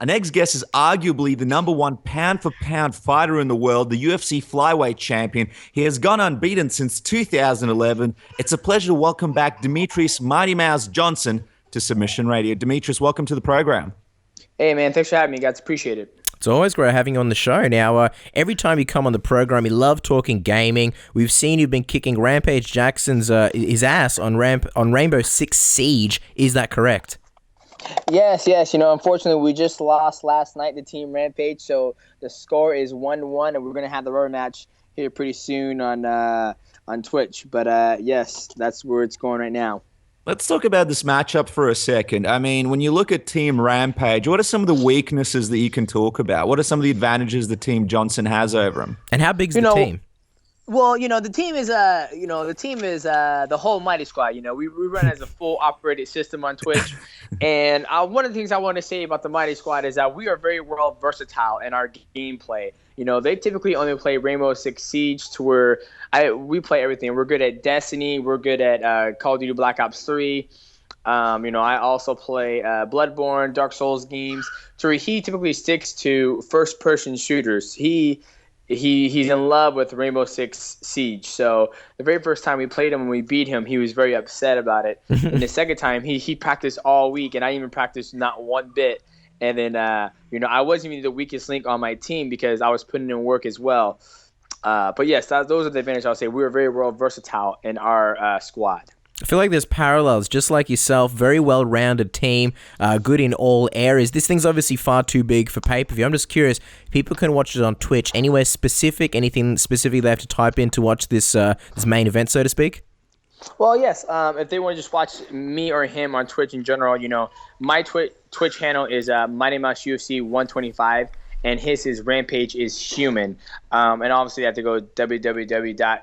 Our next guest is arguably the number one pound for pound fighter in the world, the UFC flyweight champion. He has gone unbeaten since 2011. It's a pleasure to welcome back Demetrious Mighty Mouse Johnson to Submission Radio. Demetrious, welcome to the program. Hey, man. Thanks for having me, guys. Appreciate it. It's always great having you on the show. Now, every time you come on the program, you love talking gaming. We've seen you've been kicking Rampage Jackson's his ass on Rainbow Six Siege. Is that correct? Yes. Unfortunately, we just lost last night to Team Rampage, so the score is 1-1, and we're going to have the rematch here pretty soon on Twitch. But, yes, that's where it's going right now. Let's talk about this matchup for a second. I mean, when you look at Team Rampage, what are some of the weaknesses that you can talk about? What are some of the advantages the Team Johnson has over him? And how big's the team? Well, the team is the whole Mighty Squad. We run as a full operated system on Twitch, and one of the things I want to say about the Mighty Squad is that we are very well versatile in our gameplay. They typically only play Rainbow Six Siege, to where we play everything. We're good at Destiny. We're good at Call of Duty Black Ops 3. I also play Bloodborne, Dark Souls games. So he typically sticks to first-person shooters. He's in love with Rainbow Six Siege. So the very first time we played him and we beat him, he was very upset about it. And the second time, he practiced all week, and I even practiced not one bit. And then, I wasn't even the weakest link on my team because I was putting in work as well. But yes, those are the advantages. I'll say we were very well versatile in our squad. I feel like there's parallels, just like yourself, very well-rounded team, good in all areas. This thing's obviously far too big for pay-per-view. I'm just curious, people can watch it on Twitch. Anywhere specific, anything specific they have to type in to watch this main event, so to speak? Well, yes. If they want to just watch me or him on Twitch in general, my Twitch handle is Mighty Mouse UFC 125, and his Rampage is Human. And obviously, they have to go www.twitch.tv/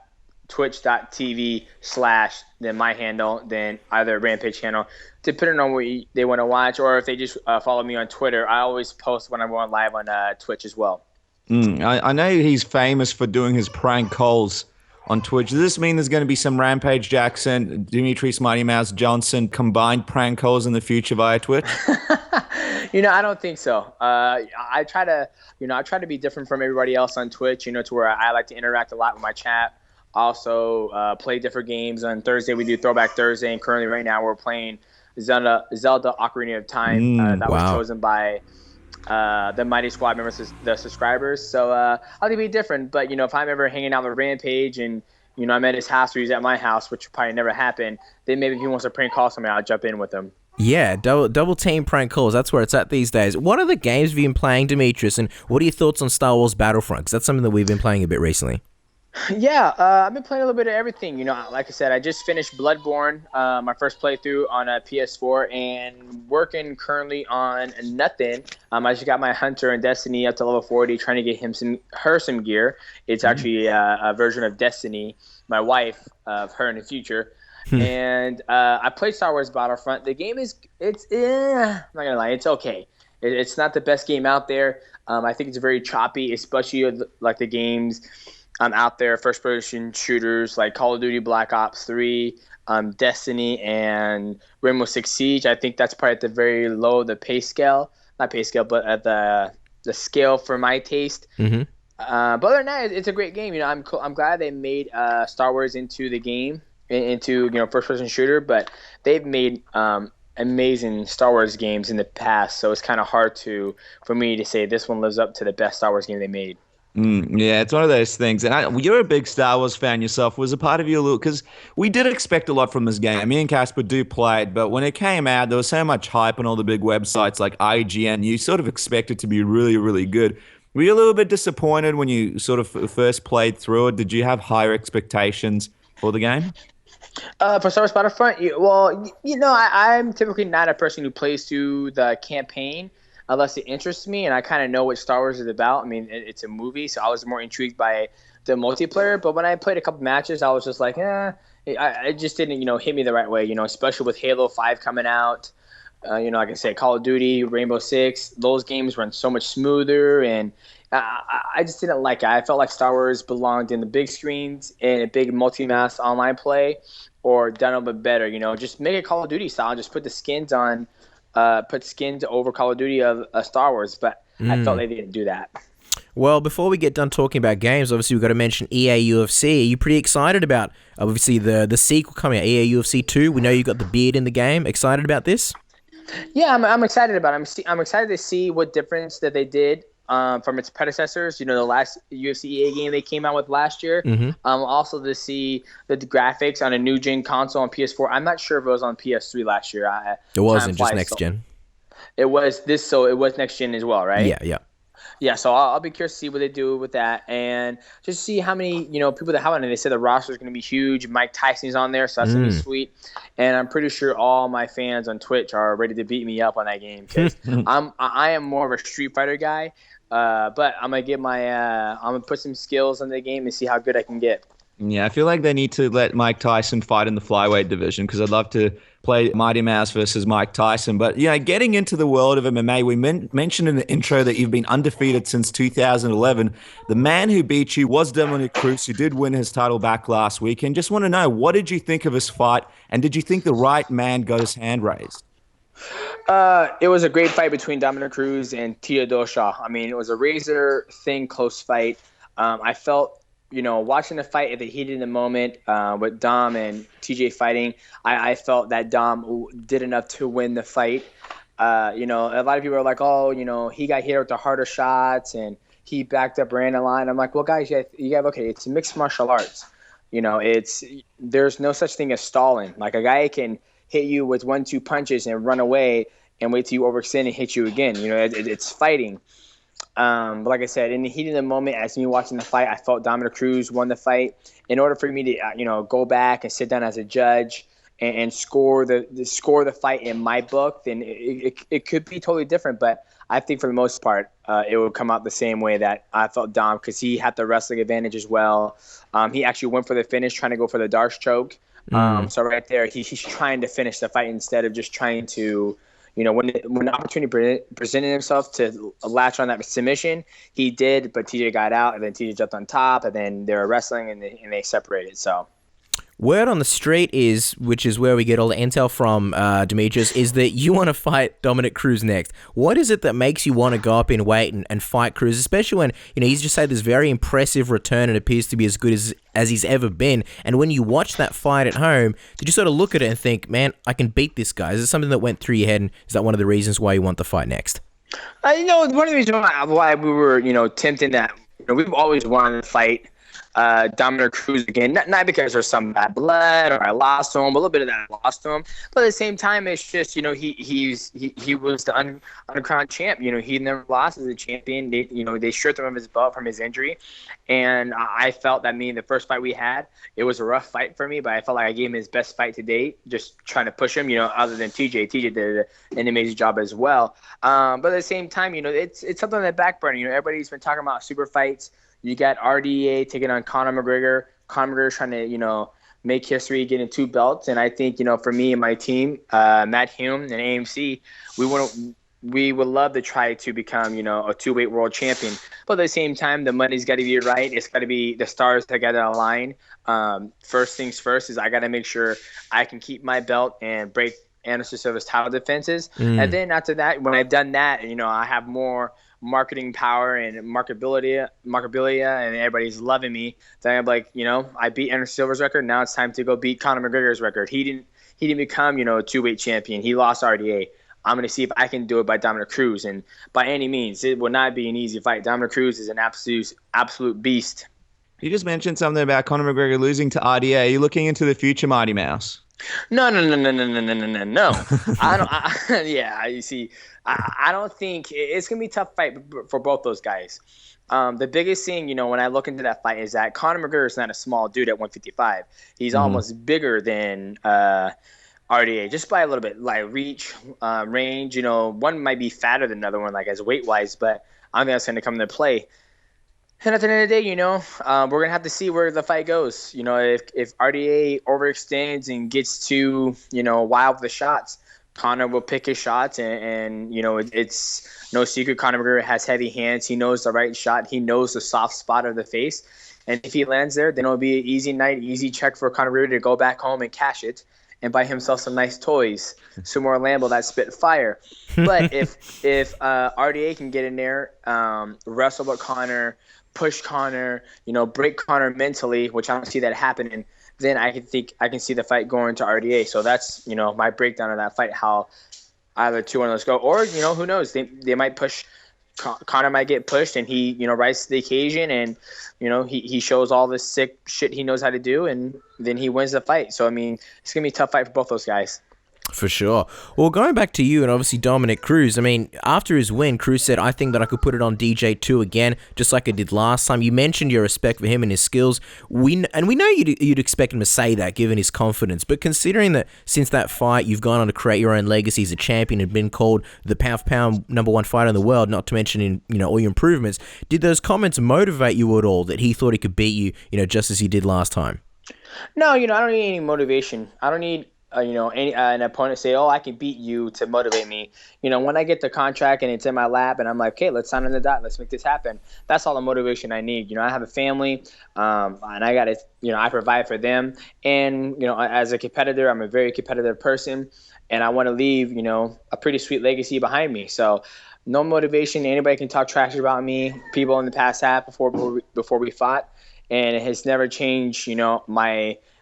then my handle, then either Rampage channel, depending on what they want to watch, or if they just follow me on Twitter. I always post when I'm going live on Twitch as well. I know he's famous for doing his prank calls on Twitch. Does this mean there's going to be some Rampage Jackson, Demetrious Mighty Mouse Johnson combined prank calls in the future via Twitch? I don't think so. I try to be different from everybody else on Twitch, to where I like to interact a lot with my chat. Also, play different games. On Thursday, we do Throwback Thursday, and currently right now we're playing Zelda Ocarina of Time. That was chosen by the Mighty Squad members, the subscribers. So I'll be different. But, if I'm ever hanging out with Rampage and, I'm at his house or he's at my house, which will probably never happen, then maybe if he wants to prank call somebody, I'll jump in with him. Yeah, double team prank calls. That's where it's at these days. What other games have you been playing, Demetrious? And what are your thoughts on Star Wars Battlefront? Because that's something that we've been playing a bit recently. Yeah, I've been playing a little bit of everything. Like I said, I just finished Bloodborne, my first playthrough on a PS4, and working currently on nothing. I just got my Hunter and Destiny up to level 40, trying to get her some gear. It's actually a version of Destiny, my wife, of her in the future. And I played Star Wars Battlefront. The game I'm not gonna lie, it's okay. It's not the best game out there. I think it's very choppy, especially like the games out there, first-person shooters like Call of Duty Black Ops 3, Destiny, and Rainbow Six Siege. I think that's probably at the very low, the pay scale. Not pay scale, but at the scale for my taste. But other than that, it's a great game. I'm glad they made Star Wars into the game, into first-person shooter. But they've made amazing Star Wars games in the past, so it's kind of hard for me to say this one lives up to the best Star Wars game they made. Yeah, it's one of those things. And you're a big Star Wars fan yourself. Was a part of you a little, because we did expect a lot from this game. Me and Casper do play it, but when it came out, there was so much hype on all the big websites like IGN. You sort of expect it to be really, really good. Were you a little bit disappointed when you sort of first played through it? Did you have higher expectations for the game? For Star Wars Battlefront, I'm typically not a person who plays through the campaign unless it interests me, and I kind of know what Star Wars is about. I mean, it's a movie, so I was more intrigued by the multiplayer. But when I played a couple matches, I was just like, it just didn't, hit me the right way. Especially with Halo 5 coming out. Like I said, Call of Duty, Rainbow Six, those games run so much smoother, and I just didn't like it. I felt like Star Wars belonged in the big screens and a big multi-mass online play, or done a little bit better. Just make it Call of Duty style. Just put the skins on put skins over Call of Duty of Star Wars, but I felt they didn't do that. Well, before we get done talking about games, obviously we've got to mention EA UFC. Are you pretty excited about, obviously, the sequel coming out, EA UFC 2? We know you got the beard in the game. Excited about this? Yeah, I'm excited about it. I'm excited to see what difference that they did from its predecessors. You know, the last UFC EA game they came out with last year. Also to see the graphics on a new gen console on PS4. I'm not sure if it was on PS3 last year. It wasn't, just next gen. It was this, so it was next gen as well, right? Yeah. Yeah, so I'll be curious to see what they do with that, and just see how many people that have on it. They said the roster is going to be huge. Mike Tyson's on there, so that's going to be sweet. And I'm pretty sure all my fans on Twitch are ready to beat me up on that game because I am more of a Street Fighter guy. But I'm gonna get I'm gonna put some skills in the game and see how good I can get. Yeah, I feel like they need to let Mike Tyson fight in the flyweight division because I'd love to play Mighty Mouse versus Mike Tyson. But, getting into the world of MMA, we mentioned in the intro that you've been undefeated since 2011. The man who beat you was Dominick Cruz, who did win his title back last week. And just want to know, what did you think of his fight? And did you think the right man got his hand raised? It was a great fight between Dominick Cruz and TJ Dillashaw. I mean, it was a razor-thin, close fight. I felt watching the fight at the heat of the moment with Dom and TJ fighting, I felt that Dom did enough to win the fight. A lot of people are like, he got hit with the harder shots and he backed up, ran the line. I'm like, well, guys, you got okay. It's mixed martial arts. There's no such thing as stalling. Like a guy can hit you with 1-2 punches and run away and wait till you overextend and hit you again. It's fighting. But like I said, in the heat of the moment, as me watching the fight, I felt Dominick Cruz won the fight. In order for me to, go back and sit down as a judge and score the fight in my book, then it could be totally different. But I think for the most part, it would come out the same way that I felt Dom, because he had the wrestling advantage as well. He actually went for the finish, trying to go for the Darce choke. So right there, he's trying to finish the fight instead of just trying to. When the opportunity presented himself to latch on that submission, he did, but TJ got out, and then TJ jumped on top, and then they were wrestling, and they separated. So, word on the street is, which is where we get all the intel from, Demetrious, is that you want to fight Dominick Cruz next. What is it that makes you want to go up in weight and fight Cruz, especially when he's just had this very impressive return and appears to be as good as he's ever been? And when you watch that fight at home, did you sort of look at it and think, man, I can beat this guy? Is it something that went through your head, and is that one of the reasons why you want the fight next? One of the reasons why we were, tempting that, we've always wanted to fight Dominick Cruz again, not because there's some bad blood or I lost to him, a little bit of that I lost to him, but at the same time, it's just he was the uncrowned champ. He never lost as a champion. They stripped him of his belt from his injury, and I felt that the first fight we had, it was a rough fight for me, but I felt like I gave him his best fight to date, just trying to push him. Other than TJ did an amazing job as well. But at the same time, it's something on the back burner. Everybody's been talking about super fights. You got RDA taking on Conor McGregor. Conor McGregor trying to, make history, getting 2 belts. And I think, for me and my team, Matt Hume and AMC, we would love to try to become, a 2-weight world champion. But at the same time, the money's got to be right. It's got to be the stars that got to align. First things first is I got to make sure I can keep my belt and break Anderson Silva's title defenses. And then after that, when I've done that, I have more marketing power and marketability, and everybody's loving me. Then I'm like, I beat Anderson Silva's record. Now it's time to go beat Conor McGregor's record. He didn't become, a 2-weight champion. He lost RDA. I'm going to see if I can do it by Dominick Cruz. And by any means, it will not be an easy fight. Dominick Cruz is an absolute beast. You just mentioned something about Conor McGregor losing to RDA. Are you looking into the future, Mighty Mouse? No. You see, I don't think it's gonna be a tough fight for both those guys. The biggest thing, when I look into that fight is that Conor McGregor is not a small dude at 155. He's almost bigger than RDA, just by a little bit, like reach, range. One might be fatter than the other one, like as weight wise, but I think that's gonna come into play. And at the end of the day, we're going to have to see where the fight goes. If RDA overextends and gets too, wild with the shots, Conor will pick his shots. And it's no secret Conor McGregor has heavy hands. He knows the right shot. He knows the soft spot of the face. And if he lands there, then it'll be an easy night, easy check for Conor McGregor to go back home and cash it. and buy himself some nice toys, some more Lambo that spit fire. But if RDA can get in there, wrestle with Conor, push Conor, break Conor mentally, which I don't see that happening, then I can see the fight going to RDA. So that's my breakdown of that fight. How either two of those go, or who knows? They might push. Conor might get pushed, and he rises to the occasion, and he shows all this sick shit he knows how to do, and then he wins the fight. So I mean, it's gonna be a tough fight for both those guys. For sure. Well, going back to you and obviously Dominick Cruz, I mean, after his win, Cruz said, I think that I could put it on DJ2 again, just like I did last time. You mentioned your respect for him and his skills. We know you'd expect him to say that, given his confidence. But considering that since that fight, you've gone on to create your own legacy as a champion and been called the pound-for-pound #1 fighter in the world, not to mention in all your improvements, did those comments motivate you at all that he thought he could beat you, just as he did last time? No, I don't need any motivation. I don't need an opponent say, "Oh, I can beat you," to motivate me. When I get the contract and it's in my lap, and I'm like, "Okay, let's sign on the dot. Let's make this happen." That's all the motivation I need. I have a family, and I gotta, I provide for them. And as a competitor, I'm a very competitive person, and I want to leave, a pretty sweet legacy behind me. So, no motivation. Anybody can talk trash about me. People in the past have before we fought, and it has never changed.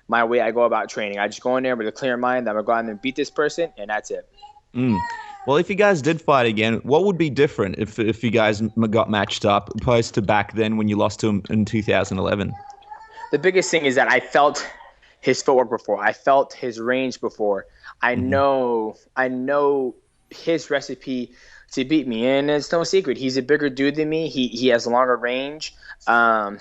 My way I go about training. I just go in there with a clear mind that I'm going to go out there and beat this person, and that's it. Well, if you guys did fight again, what would be different if you guys got matched up opposed to back then when you lost to him in 2011? The biggest thing is that I felt his footwork before. I felt his range before. I know his recipe to beat me, and it's no secret. He's a bigger dude than me. He has longer range.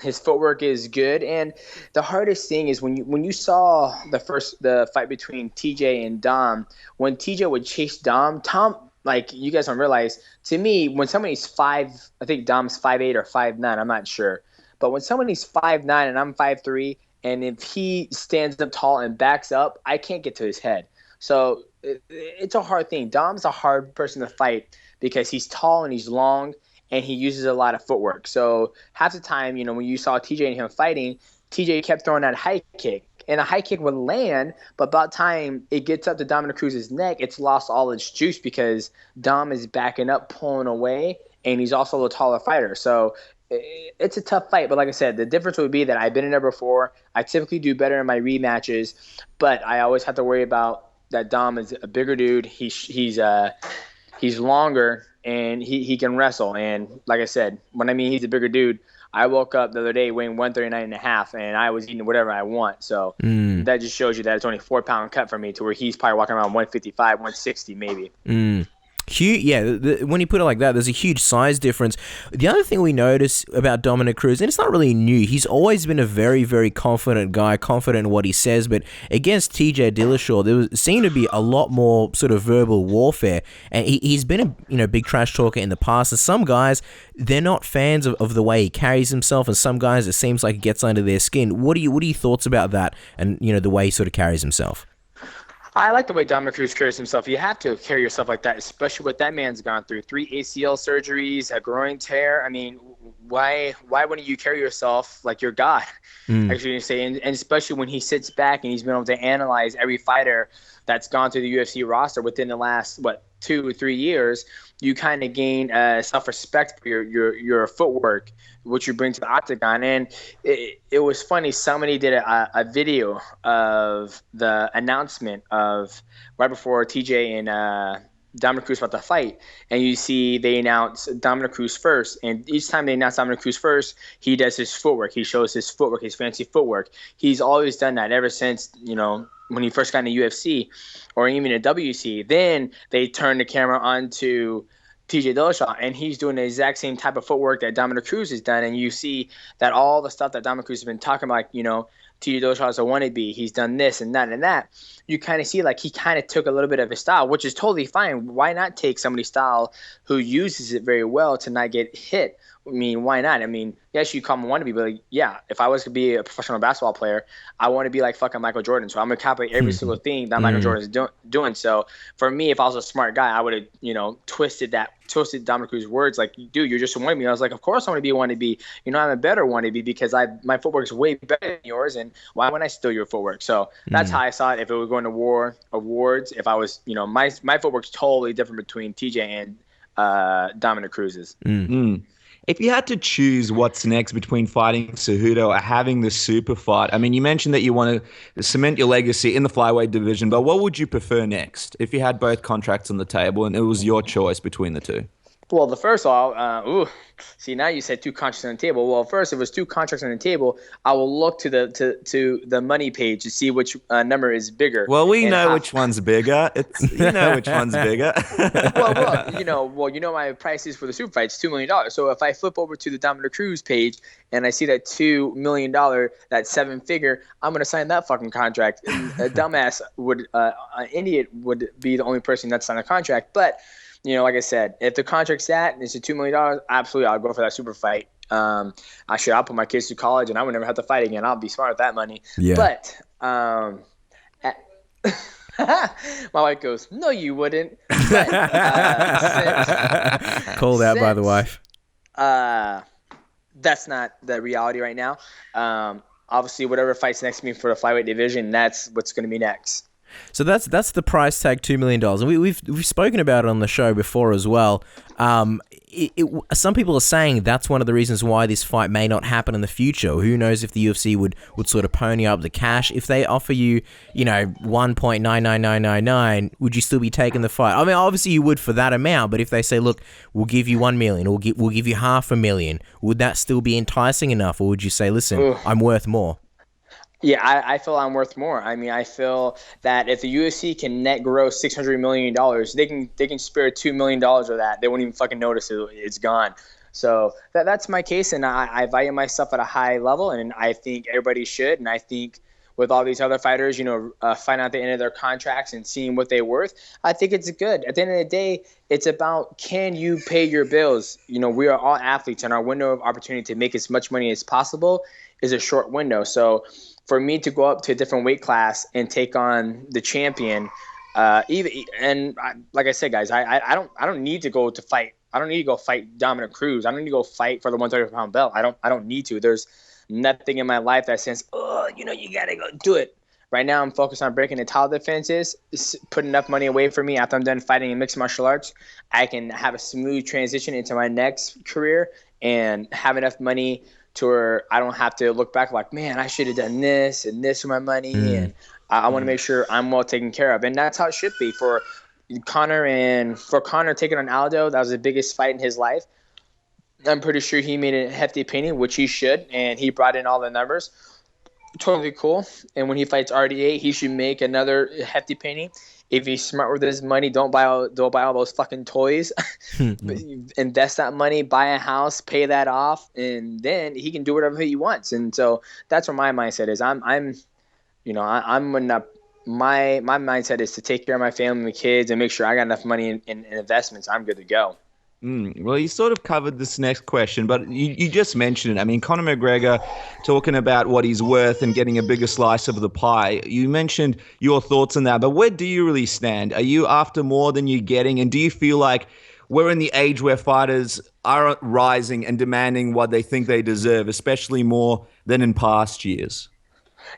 His footwork is good, and the hardest thing is when you saw the fight between TJ and Dom. When TJ would chase Tom, like, you guys don't realize. To me, when somebody's I think Dom's 5'8" or 5'9", I'm not sure, but when somebody's 5'9" and I'm 5'3", and if he stands up tall and backs up, I can't get to his head. So it's a hard thing. Dom's a hard person to fight because he's tall and he's long, and he uses a lot of footwork. So half the time, when you saw TJ and him fighting, TJ kept throwing that high kick, and a high kick would land, but about time it gets up to Dominick Cruz's neck, it's lost all its juice because Dom is backing up, pulling away, and he's also a taller fighter. So it's a tough fight, but like I said, the difference would be that I've been in there before. I typically do better in my rematches, but I always have to worry about that Dom is a bigger dude. He's longer, and he can wrestle. And like I said, when I mean he's a bigger dude, I woke up the other day weighing 139.5, and I was eating whatever I want. So that just shows you that it's only a 4-pound cut for me to where he's probably walking around 155, 160 maybe. Huge, yeah. When you put it like that, there's a huge size difference. The other thing we notice about Dominick Cruz, and it's not really new, he's always been a very, very confident guy, confident in what he says, but against TJ Dillashaw, there seemed to be a lot more sort of verbal warfare, and he's been a big trash talker in the past, and some guys, they're not fans of the way he carries himself, and some guys, it seems like it gets under their skin. What are your thoughts about that, and the way he sort of carries himself? I like the way Dominick Cruz carries himself. You have to carry yourself like that, especially what that man's gone through. 3 ACL surgeries, a groin tear. I mean, why wouldn't you carry yourself like you're God? Actually, you say, and especially when he sits back and he's been able to analyze every fighter that's gone through the UFC roster within the last 2 or 3 years. You kind of gain self-respect for your footwork, which you bring to the octagon. And it was funny. Somebody did a video of the announcement of right before TJ and Dominick Cruz about to fight, and you see they announce Dominick Cruz first, and each time they announce Dominick Cruz first, he does his footwork. He shows his footwork, his fancy footwork. He's always done that ever since, when he first got in the UFC or even a WC. Then they turn the camera onto TJ Dillashaw, and he's doing the exact same type of footwork that Dominick Cruz has done, and you see that all the stuff that Dominick Cruz has been talking about, TJ Dillashaw is a wannabe, he's done this and that and that. You kind of see like he kind of took a little bit of his style, which is totally fine. Why not take somebody's style who uses it very well to not get hit I mean, why not? I mean, yes, you call me wannabe, but like, yeah, if I was to be a professional basketball player, I want to be like fucking Michael Jordan. So I'm gonna copy every single thing that Michael Jordan is doing. So for me, if I was a smart guy, I would have, twisted Dominick Cruz's words like, dude, you're just a wannabe. I was like, of course I want to be a wannabe. I'm a better wannabe because my footwork is way better than yours, and why wouldn't I steal your footwork? So that's how I saw it. If it was going to war awards, if I was, my footwork's totally different between TJ and Dominick Cruz's. If you had to choose what's next between fighting Cejudo or having the super fight, I mean, you mentioned that you want to cement your legacy in the flyweight division, but what would you prefer next if you had both contracts on the table and it was your choice between the two? Well, the first of all, see, now you said two contracts on the table. Well, first, if it was two contracts on the table, I will look to the money page to see which number is bigger. Well, we know which one's bigger. Which one's bigger. My prices for the super fight is $2 million. So if I flip over to the Dominick Cruz page and I see that $2 million, that seven figure, I'm gonna sign that fucking contract. A dumbass an idiot would be the only person that's signed a contract, but. Like I said, if the contract's that and it's a $2 million, absolutely, I'll go for that super fight. I'll put my kids through college and I would never have to fight again. I'll be smart with that money. Yeah. But my wife goes, no, you wouldn't. But, called out by the wife. That's not the reality right now. Obviously, whatever fights next to me for the flyweight division, that's what's going to be next. So that's the price tag, $2 million, and we've spoken about it on the show before as well. Some people are saying that's one of the reasons why this fight may not happen in the future. Who knows if the UFC would sort of pony up the cash if they offer you, 1.99999. Would you still be taking the fight? I mean, obviously you would for that amount, but if they say, look, we'll give you $1 million, or we'll give you $500,000, would that still be enticing enough, or would you say, listen, I'm worth more? Yeah, I feel I'm worth more. I mean, I feel that if the UFC can net gross $600 million, they can spare $2 million of that. They won't even fucking notice it's gone. So that's my case, and I value myself at a high level, and I think everybody should. And I think with all these other fighters, fighting out the end of their contracts and seeing what they're worth, I think it's good. At the end of the day, it's about, can you pay your bills? We are all athletes, and our window of opportunity to make as much money as possible is a short window. So for me to go up to a different weight class and take on the champion, like I said, guys, I don't need to go to fight. I don't need to go fight Dominick Cruz. I don't need to go fight for the 135-pound belt. I don't need to. There's nothing in my life that says, you gotta go do it. Right now, I'm focused on breaking the title defenses, putting enough money away for me after I'm done fighting in mixed martial arts. I can have a smooth transition into my next career and have enough money to where I don't have to look back like, man, I should have done this and this with my money. And I want to make sure I'm well taken care of. And that's how it should be for Conor. And for Conor taking on Aldo, that was the biggest fight in his life. I'm pretty sure he made a hefty opinion, which he should. And he brought in all the numbers. Totally cool. And when he fights RDA, he should make another hefty penny. If he's smart with his money, don't buy all those fucking toys. Invest that money, buy a house, pay that off, and then he can do whatever he wants. And so that's where my mindset is. My mindset is to take care of my family and kids and make sure I got enough money in investments. I'm good to go. Well, you sort of covered this next question, but you just mentioned it. I mean, Conor McGregor talking about what he's worth and getting a bigger slice of the pie. You mentioned your thoughts on that, but where do you really stand? Are you after more than you're getting? And do you feel like we're in the age where fighters are rising and demanding what they think they deserve, especially more than in past years?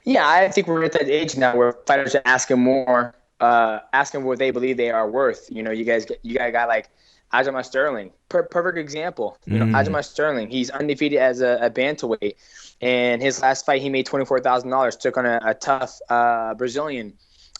Yeah, I think we're at that age now where fighters are asking more, asking what they believe they are worth. You got a guy like Aljamain Sterling, perfect example. Aljamain Sterling, he's undefeated as a bantamweight, and his last fight he made $24,000. Took on a tough Brazilian,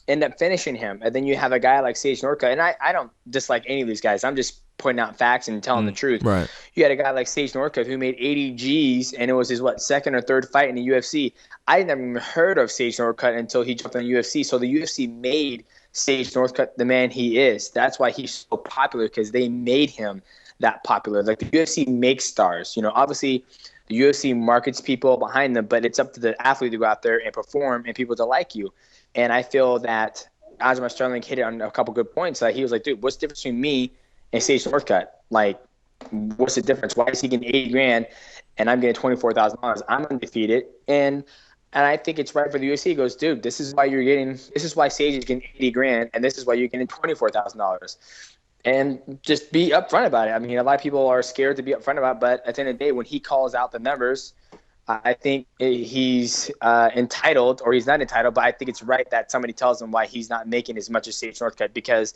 ended up finishing him. And then you have a guy like Sage Northcut, and I don't dislike any of these guys. I'm just pointing out facts and telling the truth. Right. You had a guy like Sage Northcut who made 80 G's, and it was his second or third fight in the UFC. I never even heard of Sage Northcut until he jumped on the UFC. So the UFC made Sage Northcut the man he is. That's why he's so popular, because they made him that popular. Like, the UFC makes stars. Obviously the UFC markets people behind them, but it's up to the athlete to go out there and perform and people to like you. And I feel that Aljamain Sterling hit it on a couple good points. Like, he was like, dude, what's the difference between me and Sage Northcut? Like, what's the difference? Why is he getting 80 grand and I'm getting $24,000? I'm undefeated. And I think it's right for the UFC. He goes, dude, this is why Sage is getting 80 grand, and this is why you're getting $24,000. And just be upfront about it. I mean, a lot of people are scared to be upfront about it, but at the end of the day, when he calls out the numbers, I think he's entitled, or he's not entitled, but I think it's right that somebody tells him why he's not making as much as Sage Northcut, because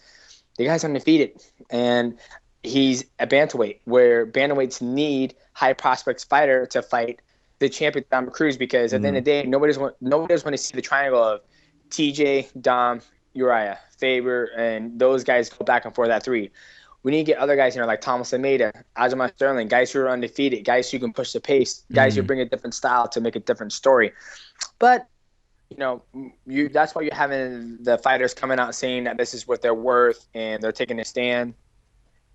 the guy's undefeated. And he's a bantamweight, where bantamweights need high prospects fighter to fight the champion Dominick Cruz, because at the end of the day, nobody does want to see the triangle of TJ, Dom, Uriah, Faber, and those guys go back and forth at 3. We need to get other guys in there like Thomas Almeida, Aljamain Sterling, guys who are undefeated, guys who can push the pace, guys who bring a different style to make a different story. But that's why you're having the fighters coming out saying that this is what they're worth, and they're taking a stand,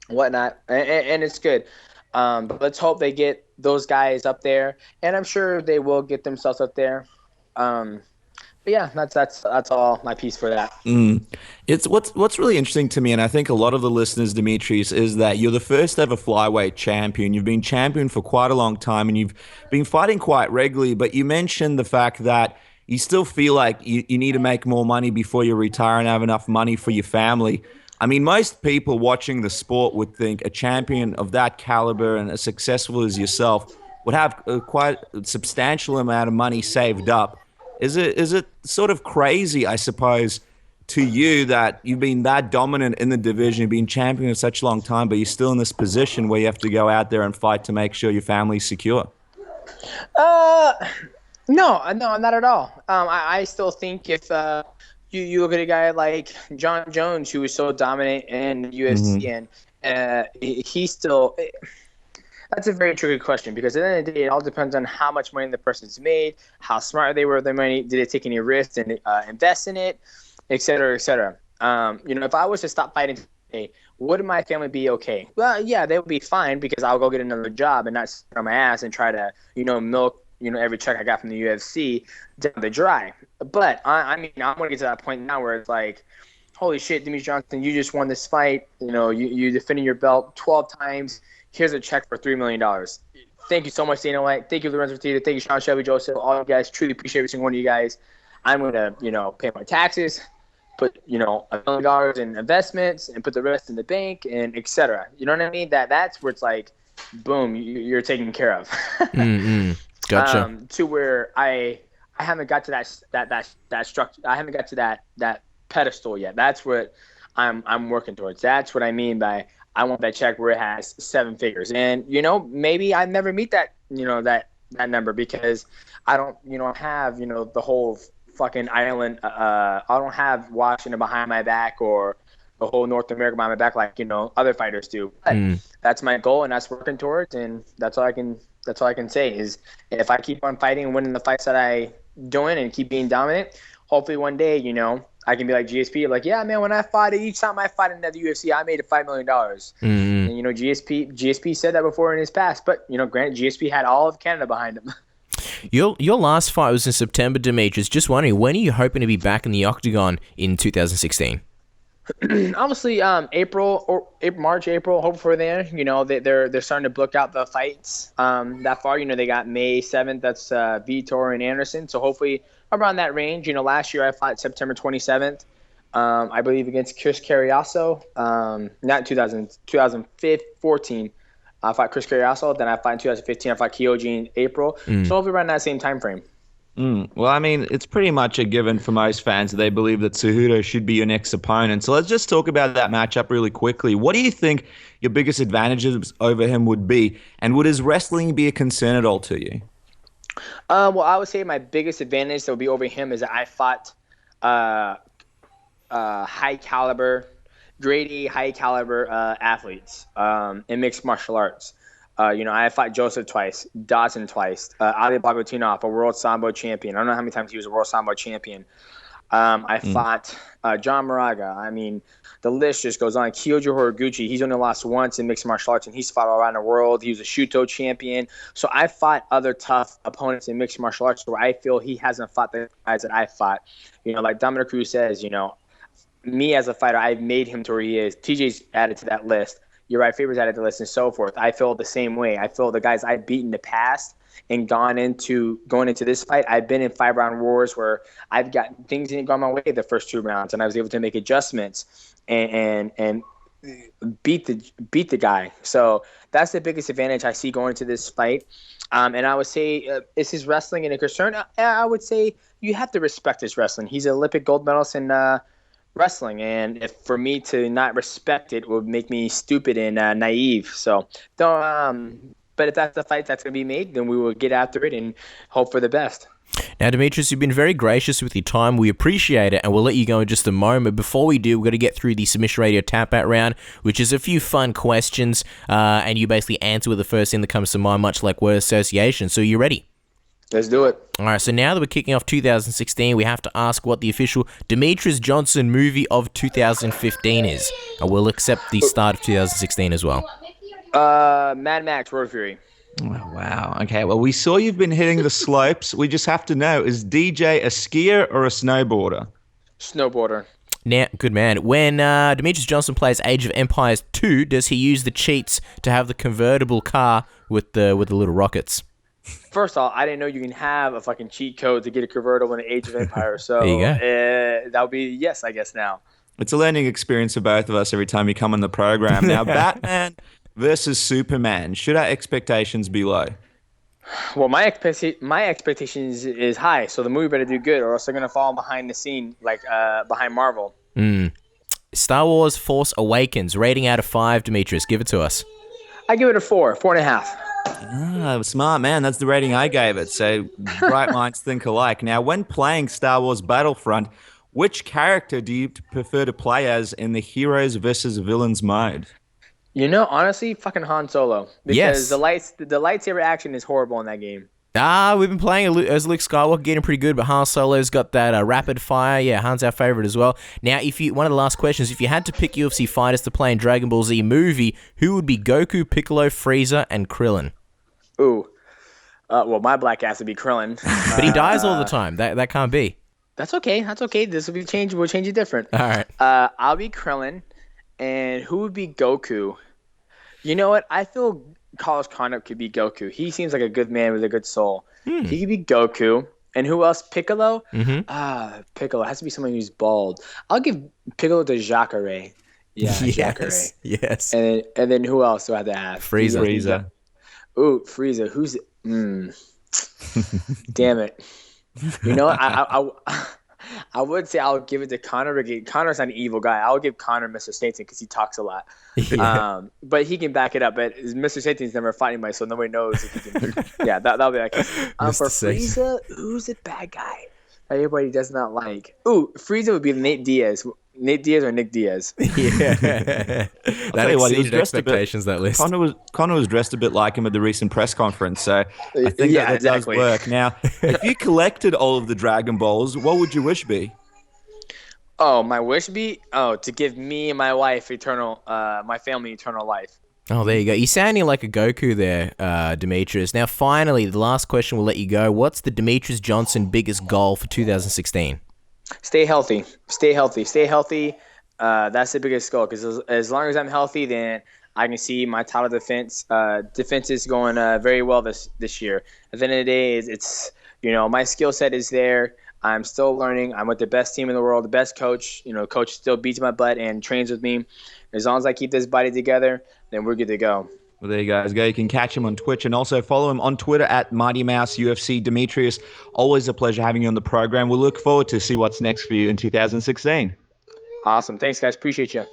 whatnot, and it's good. But let's hope they get those guys up there, and I'm sure they will get themselves up there. But yeah, that's all my piece for that. It's what's really interesting to me, and I think a lot of the listeners, Demetrious, is that you're the first ever flyweight champion. You've been champion for quite a long time, and you've been fighting quite regularly. But you mentioned the fact that you still feel like you need to make more money before you retire and have enough money for your family. I mean, most people watching the sport would think a champion of that caliber and as successful as yourself would have quite a substantial amount of money saved up. Is it sort of crazy, I suppose, to you that you've been that dominant in the division, you've been champion for such a long time, but you're still in this position where you have to go out there and fight to make sure your family's secure? No, not at all. I still think if you look at a guy like John Jones, who was so dominant in the UFC, and he's still. That's a very tricky question, because at the end of the day, it all depends on how much money the person's made, how smart they were with their money, did they take any risks and invest in it, et cetera, et cetera. If I was to stop fighting today, would my family be okay? Well, yeah, they would be fine, because I'll go get another job and not sit on my ass and try to, milk, every check I got from the UFC down the dry. But I mean, I'm going to get to that point now where it's like, holy shit, Demetrious Johnson, you just won this fight. You defended your belt 12 times. Here's a check for $3 million. Thank you so much, Dana White. Thank you, Lorenzo Fertitta. Thank you, Sean Shelby Joseph. All you guys, truly appreciate every single one of you guys. I'm going to, pay my taxes, put, $1 million in investments, and put the rest in the bank, and et cetera. You know what I mean? That's where it's like, boom, you're taken care of. Gotcha. To where I haven't got to that structure. I haven't got to that pedestal yet. That's what I'm working towards. That's what I mean by I want that check where it has 7 figures. And maybe I never meet that that number, because I don't have the whole fucking island. I don't have Washington behind my back, or the whole North America behind my back like other fighters do. But that's my goal, and that's working towards. And that's all I can say is, if I keep on fighting and winning the fights that I doing and keep being dominant, hopefully one day I can be like GSP, like, yeah, man, when I fought, each time I fought in the UFC, I made $5 million. And, GSP said that before in his past. But, granted, GSP had all of Canada behind him. Your last fight was in September, Demetrious. Just wondering, when are you hoping to be back in the octagon in 2016? Obviously, March, April, hope for then. They're starting to book out the fights that far. They got May 7th. That's Vitor and Anderson. So hopefully around that range. Last year I fought September 27th, I believe, against Chris Carriasso. Not 2014. I fought Chris Carriasso. Then I fought in 2015. I fought Kyoji in April. So hopefully around that same time frame. Well, I mean, it's pretty much a given for most fans that they believe that Cejudo should be your next opponent. So let's just talk about that matchup really quickly. What do you think your biggest advantages over him would be? And would his wrestling be a concern at all to you? Well, I would say my biggest advantage that would be over him is that I fought high caliber, grade A high caliber athletes in mixed martial arts. I fought Joseph twice, Dawson twice, Ali Bagotinov, a world Sambo champion. I don't know how many times he was a world Sambo champion. I fought John Moraga. I mean, the list just goes on. Kyoji Horiguchi, he's only lost once in mixed martial arts, and he's fought all around the world. He was a Shuto champion. So I fought other tough opponents in mixed martial arts where I feel he hasn't fought the guys that I fought. Like Dominick Cruz says, me as a fighter, I've made him to where he is. TJ's added to that list. you're right, favorites out of the list and so forth. I feel the same way. I feel the guys I've beaten in the past and going into this fight, I've been in 5-round wars where I've got things didn't go my way the first 2 rounds, and I was able to make adjustments and beat the guy. So that's the biggest advantage I see going into this fight. And I would say, is his wrestling a concern? I would say you have to respect his wrestling. He's an Olympic gold medalist in wrestling, and if for me to not respect it would make me stupid and naive. So don't. But if that's the fight that's going to be made, then we will get after it and hope for the best. Now, Demetrious, you've been very gracious with your time. We appreciate it, and we'll let you go in just a moment. Before we do, we've got to get through the Submission Radio Tap-Out round, which is a few fun questions, and you basically answer with the first thing that comes to mind, much like word association. So you ready? Let's do it. All right, so now that we're kicking off 2016, we have to ask what the official Demetrious Johnson movie of 2015 is. And we'll accept the start of 2016 as well. Mad Max, Road Fury. Oh, wow. Okay, well, we saw you've been hitting the slopes. We just have to know, is DJ a skier or a snowboarder? Snowboarder. Now, good man. When Demetrious Johnson plays Age of Empires 2, does he use the cheats to have the convertible car with the little rockets? First of all, I didn't know you can have a fucking cheat code to get a convertible in the Age of Empires. So there you go. That would be yes, I guess now. It's a learning experience for both of us every time you come on the program. Now, Batman versus Superman. Should our expectations be low? Well, my expectations is high, so the movie better do good, or else they're gonna fall behind the scene, like behind Marvel. Star Wars Force Awakens. Rating out of 5, Demetrious. Give it to us. I give it a 4.5. Ah, smart man. That's the rating I gave it. So bright minds think alike. Now, when playing Star Wars Battlefront, which character do you prefer to play as in the heroes versus villains mode? You know, honestly, fucking Han Solo. Because Yes. the lightsaber action is horrible in that game. We've been playing as Luke Skywalker, getting pretty good, but Han Solo's got that rapid fire. Yeah, Han's our favorite as well. Now, one of the last questions, if you had to pick UFC fighters to play in Dragon Ball Z movie, who would be Goku, Piccolo, Frieza, and Krillin? Ooh. Well, my black ass would be Krillin. But he dies all the time. That can't be. That's okay. This will be changed. We'll change it different. All right. I'll be Krillin. And who would be Goku? You know what? I feel Carlos Condit could be Goku. He seems like a good man with a good soul. He could be Goku. And who else? Piccolo? Piccolo. It has to be someone who's bald. I'll give Piccolo to Jacare. Yeah, Jacare. Yes. And then who else do I have to have? Frieza. Ooh, Frieza. Who's it? Damn it. You know what? I would say I'll give it to Conor. Conor's not an evil guy. I'll give Conor Mr. Satan because he talks a lot. Yeah. But he can back it up. But Mr. Satan's never fighting anybody, so nobody knows if he can. Yeah, that'll be okay. For Frieza, who's the bad guy that everybody does not like? Ooh, Frieza would be Nate Diaz. Nate Diaz or Nick Diaz? Yeah. That exceeded expectations, that list. Conor was dressed a bit like him at the recent press conference, so I think that exactly. does work. Now, if you collected all of the Dragon Balls, what would your wish be? Oh, my wish be? Oh, to give me and my wife my family eternal life. Oh, there you go. You're sounding like a Goku there, Demetrious. Now, finally, the last question will let you go. What's the Demetrious Johnson biggest goal for 2016? Stay healthy. That's the biggest goal, because as long as I'm healthy, then I can see my title defenses going very well this year. At the end of the day, it's my skill set is there. I'm still learning. I'm with the best team in the world, the best coach. Coach still beats my butt and trains with me. As long as I keep this body together, then we're good to go. Well, there you guys go. You can catch him on Twitch and also follow him on Twitter at Mighty Mouse UFC. Demetrious, always a pleasure having you on the program. We'll look forward to see what's next for you in 2016. Awesome. Thanks, guys. Appreciate you.